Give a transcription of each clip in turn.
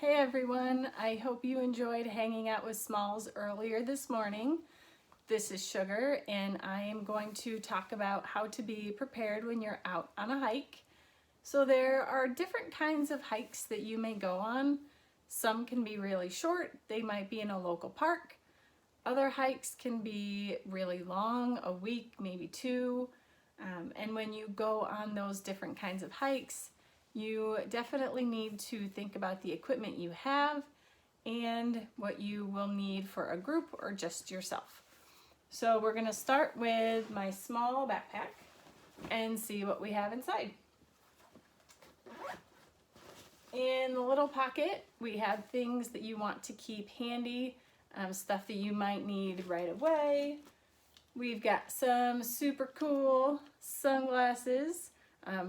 Hey everyone, I hope you enjoyed hanging out with Smalls earlier this morning. This is Sugar and I am going to talk about how to be prepared when you're out on a hike. So there are different kinds of hikes that you may go on. Some can be really short, they might be in a local park. Other hikes can be really long, a week, maybe two. And when you go on those different kinds of hikes, you definitely need to think about the equipment you have and what you will need for a group or just yourself. So we're going to start with my small backpack and see what we have inside. In the little pocket, we have things that you want to keep handy, stuff that you might need right away. We've got some super cool sunglasses.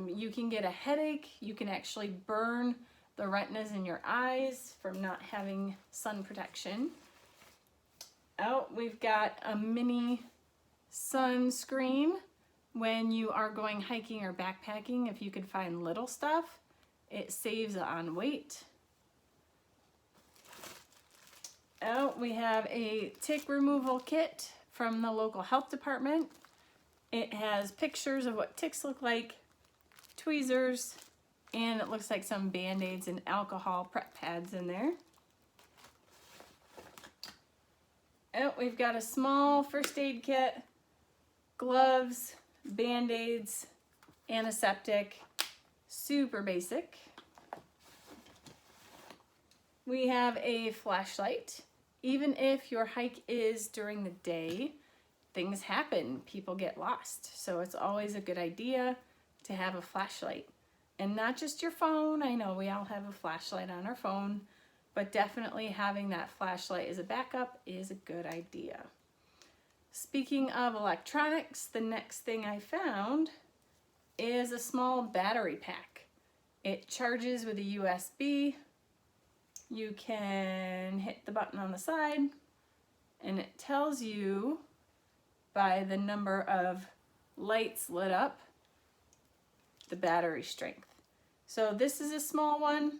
You can get a headache. You can actually burn the retinas in your eyes from not having sun protection. Oh, we've got a mini sunscreen when you are going hiking or backpacking. If you can find little stuff, it saves on weight. Oh, we have a tick removal kit from the local health department. It has pictures of what ticks look like, tweezers, and it looks like some band-aids and alcohol prep pads in there. Oh, we've got a small first aid kit, gloves, band-aids, antiseptic, super basic. We have a flashlight. Even if your hike is during the day, things happen, people get lost. So it's always a good idea to have a flashlight. And not just your phone, I know we all have a flashlight on our phone, but definitely having that flashlight as a backup is a good idea. Speaking of electronics, the next thing I found is a small battery pack. It charges with a USB. You can hit the button on the side and it tells you by the number of lights lit up the battery strength. So this is a small one.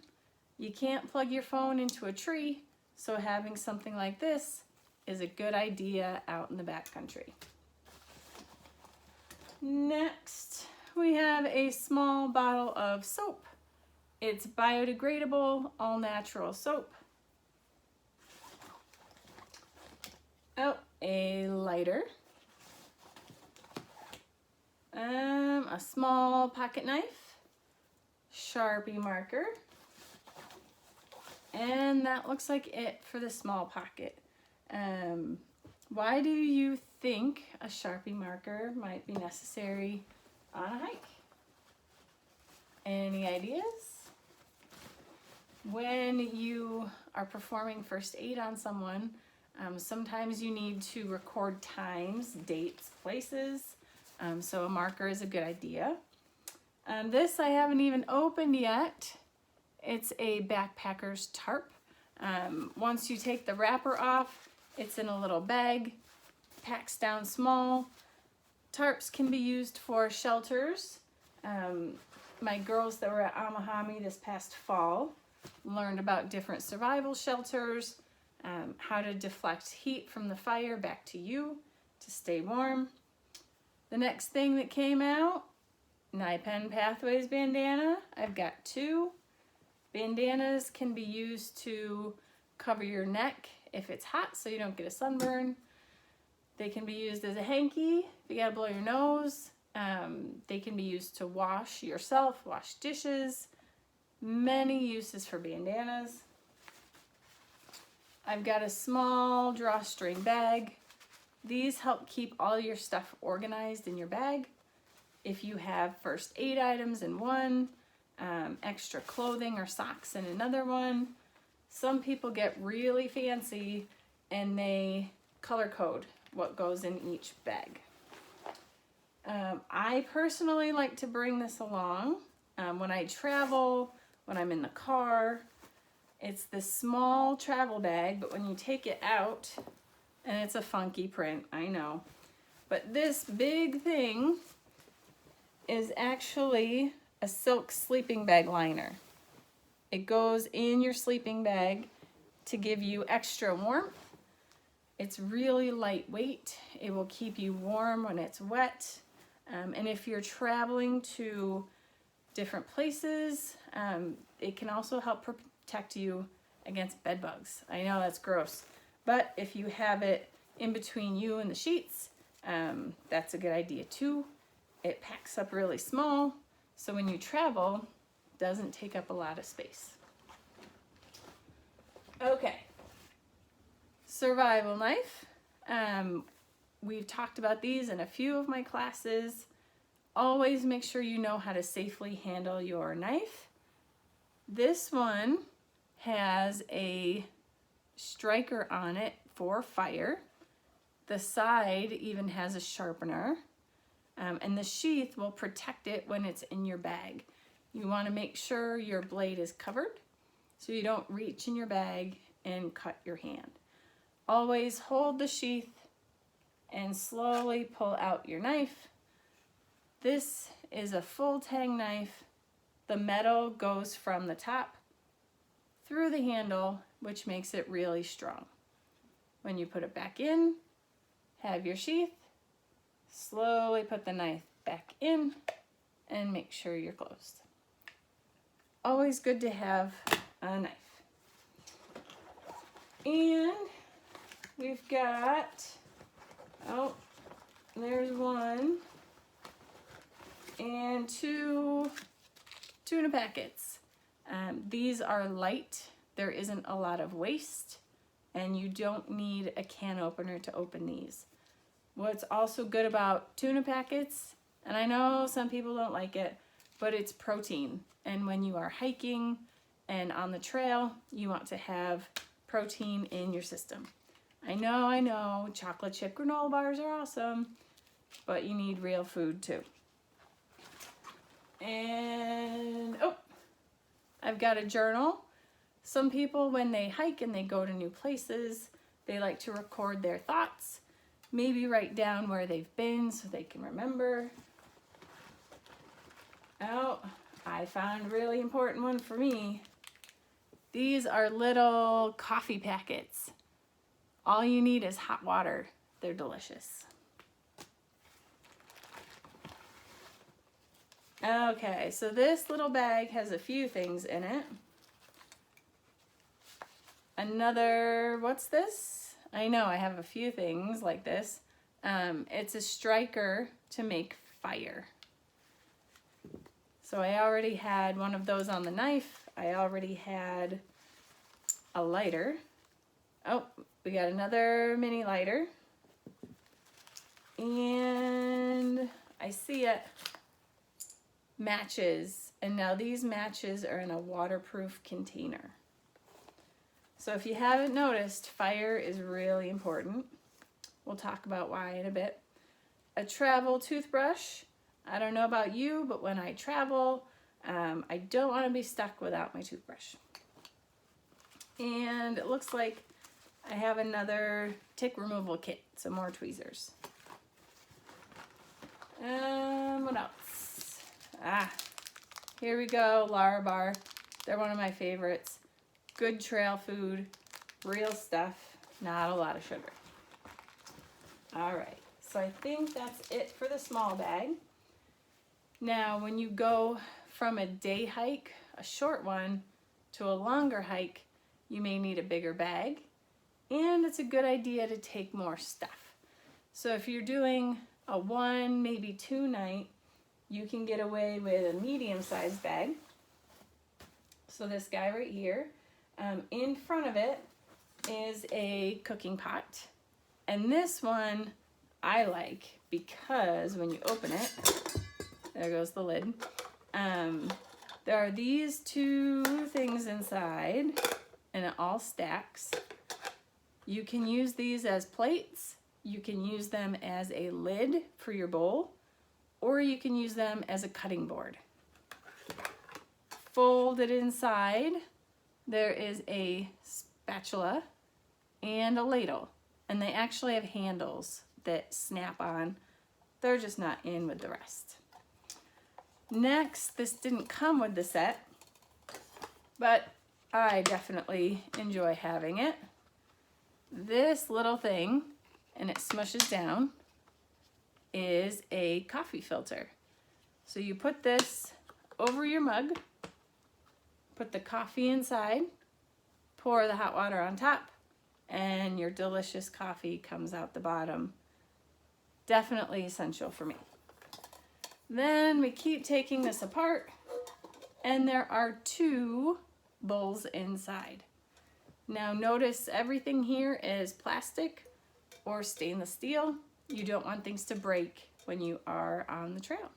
You can't plug your phone into a tree, so having something like this is a good idea out in the backcountry. Next, we have a small bottle of soap. It's biodegradable, all natural soap. Oh, a lighter. A small pocket knife, Sharpie marker, and that looks like it for the small pocket. Why do you think a Sharpie marker might be necessary on a hike? Any ideas? When you are performing first aid on someone, sometimes you need to record times, dates, places. So a marker is a good idea. This I haven't even opened yet. It's a backpacker's tarp. Once you take the wrapper off, it's in a little bag, packs down small. Tarps can be used for shelters. My girls that were at Amahami this past fall learned about different survival shelters, how to deflect heat from the fire back to you to stay warm. The next thing that came out, NYPENN Pathways bandana. I've got two. Bandanas can be used to cover your neck if it's hot so you don't get a sunburn. They can be used as a hanky if you gotta blow your nose. They can be used to wash yourself, wash dishes. Many uses for bandanas. I've got a small drawstring bag. These help keep all your stuff organized in your bag. If you have first aid items in one, extra clothing or socks in another one. Some people get really fancy and they color code what goes in each bag. I personally like to bring this along when I travel, when I'm in the car. It's this small travel bag, but when you take it out, and it's a funky print, I know, but this big thing is actually a silk sleeping bag liner. It goes in your sleeping bag to give you extra warmth. It's really lightweight. It will keep you warm when it's wet. And if you're traveling to different places, it can also help protect you against bed bugs. I know that's gross, but if you have it in between you and the sheets, that's a good idea too. It packs up really small, so when you travel, it doesn't take up a lot of space. Okay, survival knife. We've talked about these in a few of my classes. Always make sure you know how to safely handle your knife. This one has a striker on it for fire. The side even has a sharpener, and the sheath will protect it when it's in your bag. You want to make sure your blade is covered so you don't reach in your bag and cut your hand. Always hold the sheath and slowly pull out your knife. This is a full tang knife. The metal goes from the top through the handle, which makes it really strong. When you put it back in, have your sheath, slowly put the knife back in, and make sure you're closed. Always good to have a knife. And we've got, oh, there's one and two tuna packets. These are light. There isn't a lot of waste, and you don't need a can opener to open these. What's also good about tuna packets, and I know some people don't like it, but it's protein. And when you are hiking and on the trail, you want to have protein in your system. I know, chocolate chip granola bars are awesome, but you need real food too. And, oh, I've got a journal. Some people, when they hike and they go to new places, they like to record their thoughts. Maybe write down where they've been so they can remember. Oh, I found a really important one for me. These are little coffee packets. All you need is hot water. They're delicious. Okay, so this little bag has a few things in it. Another, what's this? I know I have a few things like this. It's a striker to make fire. So I already had one of those on the knife. I already had a lighter. Oh, we got another mini lighter. And I see it. Matches. And now these matches are in a waterproof container. So if you haven't noticed, fire is really important. We'll talk about why in a bit. A travel toothbrush. I don't know about you, but when I travel, I don't want to be stuck without my toothbrush. And it looks like I have another tick removal kit, some more tweezers. What else? Here we go, Larabar. They're one of my favorites. Good trail food, real stuff, not a lot of sugar. All right, so I think that's it for the small bag. Now, when you go from a day hike, a short one, to a longer hike, you may need a bigger bag, and it's a good idea to take more stuff. So if you're doing a 1, maybe 2 night, you can get away with a medium-sized bag. So this guy right here, in front of it is a cooking pot. And this one I like because when you open it, there goes the lid. There are these 2 things inside, and it all stacks. You can use these as plates. You can use them as a lid for your bowl, or you can use them as a cutting board. Folded inside, there is a spatula and a ladle, and they actually have handles that snap on. They're just not in with the rest. Next, this didn't come with the set, but I definitely enjoy having it. This little thing, and it smushes down, is a coffee filter. So you put this over your mug, put the coffee inside, pour the hot water on top, and your delicious coffee comes out the bottom. Definitely essential for me. Then we keep taking this apart, and there are 2 bowls inside. Now notice everything here is plastic or stainless steel. You don't want things to break when you are on the trail.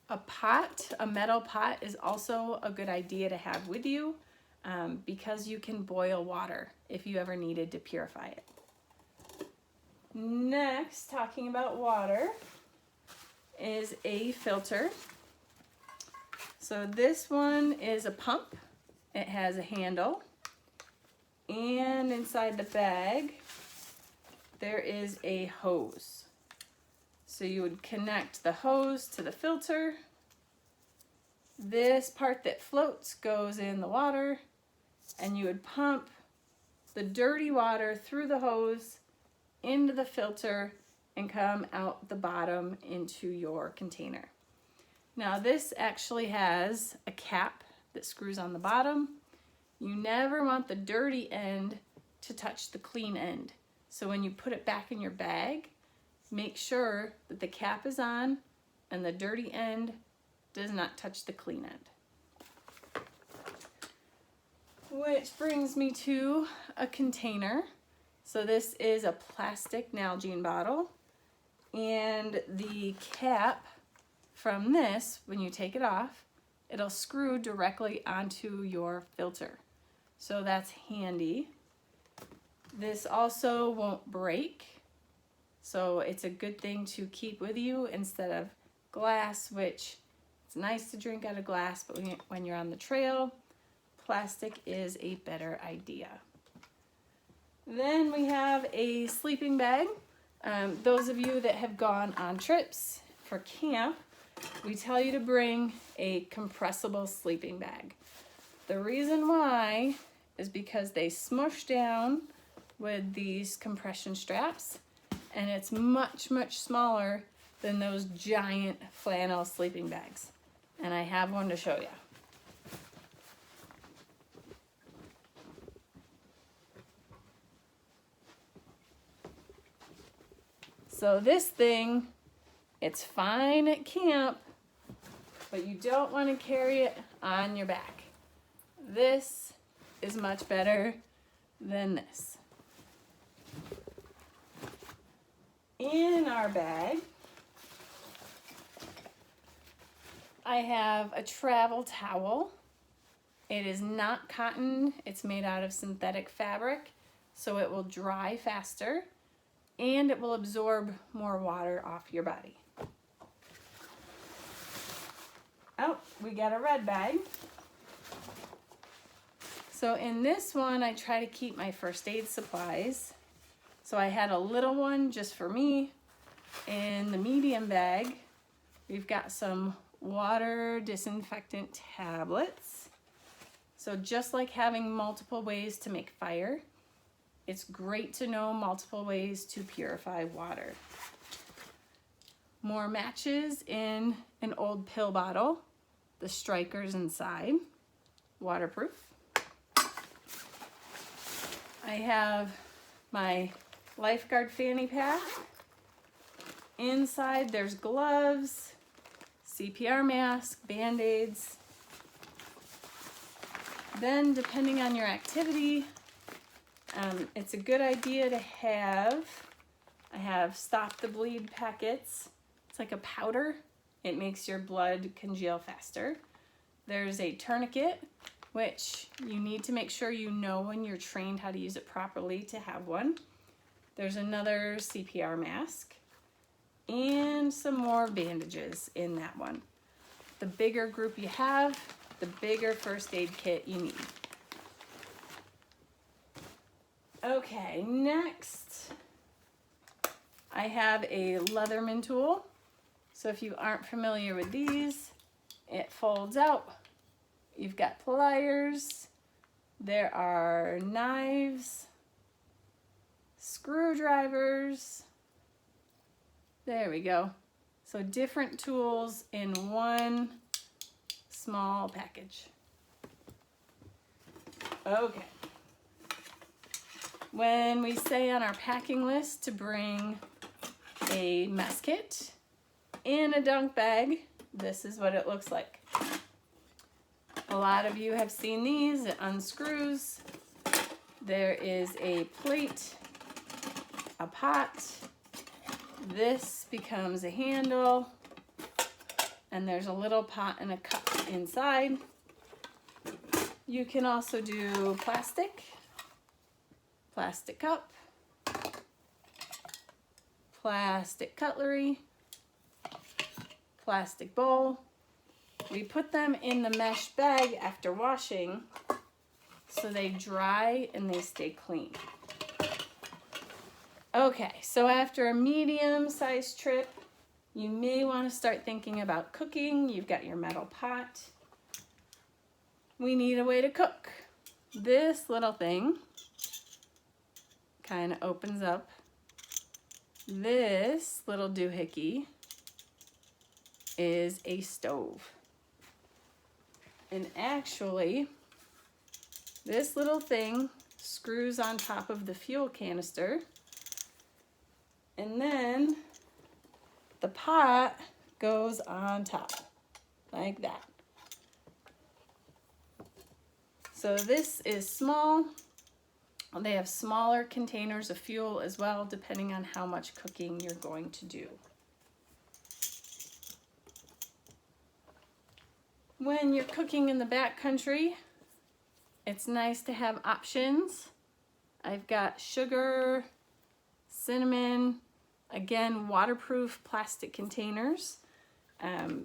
A pot, a metal pot, is also a good idea to have with you because you can boil water if you ever needed to purify it. Next, talking about water, is a filter. So this one is a pump. It has a handle, and inside the bag there is a hose. So you would connect the hose to the filter. This part that floats goes in the water, and you would pump the dirty water through the hose into the filter and come out the bottom into your container. Now this actually has a cap that screws on the bottom. You never want the dirty end to touch the clean end. So when you put it back in your bag, make sure that the cap is on and the dirty end does not touch the clean end. Which brings me to a container. So this is a plastic Nalgene bottle, and the cap from this, when you take it off, it'll screw directly onto your filter. So that's handy. This also won't break, so it's a good thing to keep with you instead of glass, which it's nice to drink out of glass, but when you're on the trail, plastic is a better idea. Then we have a sleeping bag. Those of you that have gone on trips for camp, we tell you to bring a compressible sleeping bag. The reason why is because they smush down with these compression straps, and it's much, much smaller than those giant flannel sleeping bags. And I have one to show you. So this thing, it's fine at camp, but you don't want to carry it on your back. This is much better than this. In our bag, I have a travel towel. It is not cotton, it's made out of synthetic fabric, so it will dry faster and it will absorb more water off your body. Oh, we got a red bag. So in this one, I try to keep my first aid supplies. So I had a little one just for me. In the medium bag, we've got some water disinfectant tablets. So just like having multiple ways to make fire, it's great to know multiple ways to purify water. More matches in an old pill bottle. The strikers inside, waterproof. I have my lifeguard fanny pack. Inside there's gloves, CPR mask, Band-Aids. Then depending on your activity, it's a good idea to have, I have Stop the Bleed packets. It's like a powder. It makes your blood congeal faster. There's a tourniquet, which you need to make sure you know when you're trained how to use it properly to have one. There's another CPR mask and some more bandages in that one. The bigger group you have, the bigger first aid kit you need. Okay, next I have a Leatherman tool. So if you aren't familiar with these, it folds out You've got pliers, there are knives, screwdrivers. There we go. So different tools in one small package. Okay. When we say on our packing list to bring a mess kit in a dunk bag, this is what it looks like. A lot of you have seen these. It unscrews. There is a plate, a pot. This becomes a handle, and there's a little pot and a cup inside. You can also do plastic cup, plastic cutlery, plastic bowl. We put them in the mesh bag after washing so they dry and they stay clean. Okay, so after a medium-sized trip, you may want to start thinking about cooking. You've got your metal pot. We need a way to cook. This little thing kind of opens up. This little doohickey is a stove. And actually, this little thing screws on top of the fuel canister. And then the pot goes on top, like that. So this is small. They have smaller containers of fuel as well, depending on how much cooking you're going to do. When you're cooking in the backcountry, it's nice to have options. I've got sugar, cinnamon, again, waterproof plastic containers.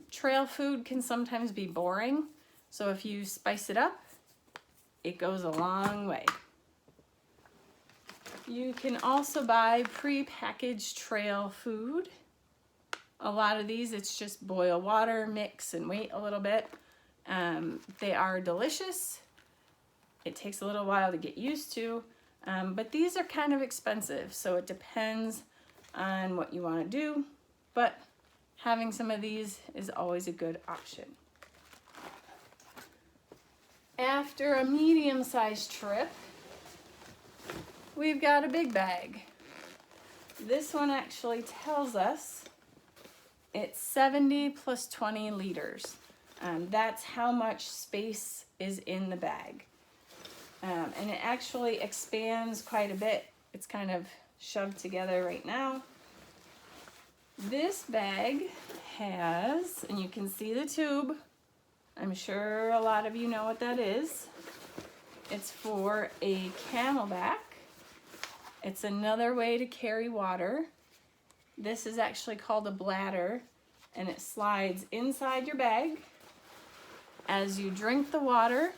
Trail food can sometimes be boring, so if you spice it up, it goes a long way. You can also buy pre-packaged trail food. A lot of these, it's just boil water, mix, and wait a little bit. They are delicious. It takes a little while to get used to, but these are kind of expensive, so it depends on what you want to do, but having some of these is always a good option. After a medium-sized trip, we've got a big bag. This one actually tells us it's 70 plus 20 liters. That's how much space is in the bag. And it actually expands quite a bit. It's kind of shoved together right now. This bag has, and you can see the tube. I'm sure a lot of you know what that is. It's for a Camelback. It's another way to carry water. This is actually called a bladder, and it slides inside your bag. As you drink the water,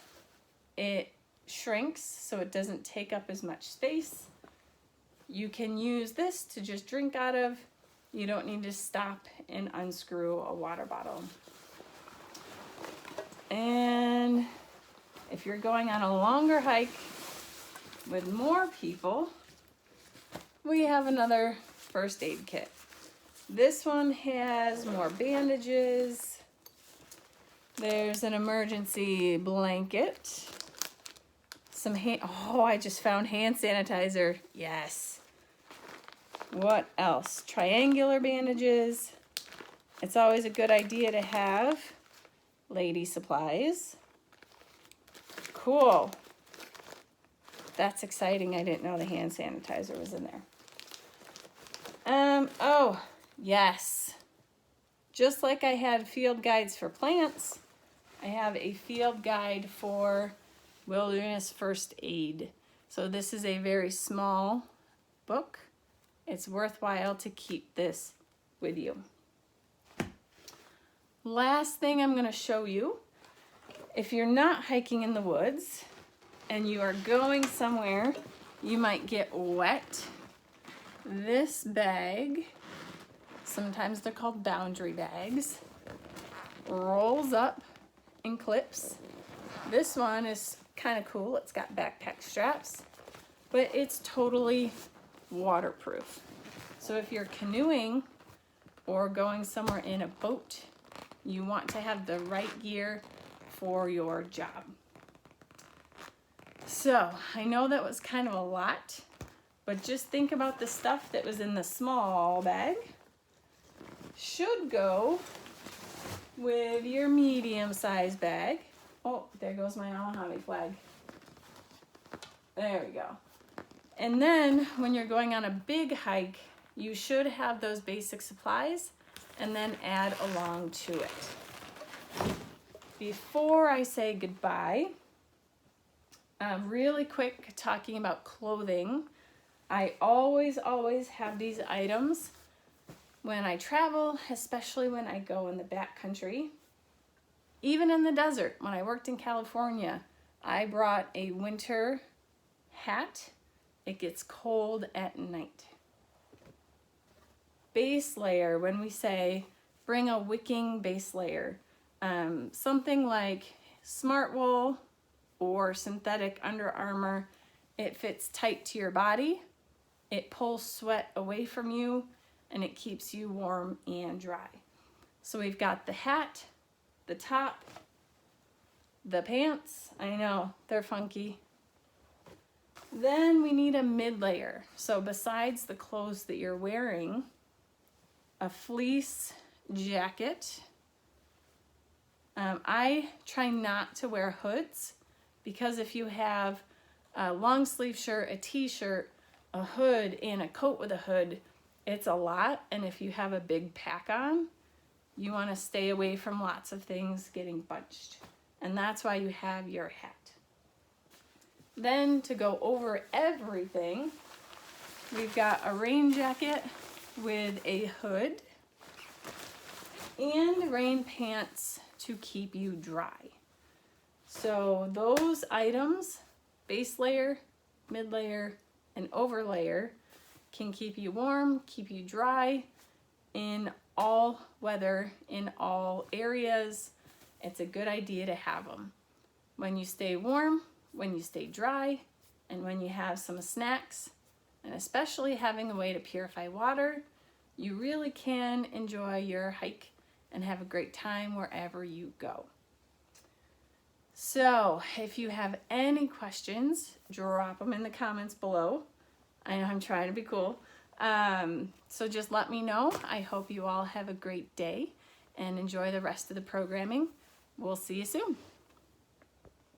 it shrinks so it doesn't take up as much space. You can use this to just drink out of. You don't need to stop and unscrew a water bottle. And if you're going on a longer hike with more people, we have another first aid kit. This one has more bandages. There's an emergency blanket. Some I just found hand sanitizer. Yes. What else? Triangular bandages. It's always a good idea to have lady supplies. Cool. That's exciting. I didn't know the hand sanitizer was in there. Oh, yes. Just like I had field guides for plants, I have a field guide for wilderness first aid. So this is a very small book. It's worthwhile to keep this with you. Last thing I'm going to show you, if you're not hiking in the woods and you are going somewhere you might get wet, this bag, sometimes they're called boundary bags, rolls up and clips. This one is kind of cool. It's got backpack straps, but it's totally waterproof. So if you're canoeing or going somewhere in a boat, you want to have the right gear for your job. So I know that was kind of a lot, but just think about the stuff that was in the small bag should go with your medium-sized bag. Oh, there goes my Amahami flag. There we go. And then when you're going on a big hike, you should have those basic supplies and then add along to it. Before I say goodbye, really quick talking about clothing. I always have these items when I travel, especially when I go in the backcountry. Even in the desert, when I worked in California, I brought a winter hat. It gets cold at night. Base layer, when we say bring a wicking base layer, something like smart wool or synthetic Under Armour. It fits tight to your body, it pulls sweat away from you, and it keeps you warm and dry. So we've got the hat, the top, the pants. I know, they're funky. Then we need a mid layer. So besides the clothes that you're wearing, a fleece jacket. I try not to wear hoods because if you have a long sleeve shirt, a t-shirt, a hood, and a coat with a hood, it's a lot. And if you have a big pack on, you want to stay away from lots of things getting bunched. And that's why you have your hat. Then to go over everything, we've got a rain jacket with a hood and rain pants to keep you dry. So those items, base layer, mid layer, and over layer, can keep you warm, keep you dry in all weather, in all areas. It's a good idea to have them. When you stay warm, when you stay dry, and when you have some snacks, and especially having a way to purify water, you really can enjoy your hike and have a great time wherever you go. So if you have any questions, drop them in the comments below. I know I'm trying to be cool. So just let me know. I hope you all have a great day and enjoy the rest of the programming. We'll see you soon.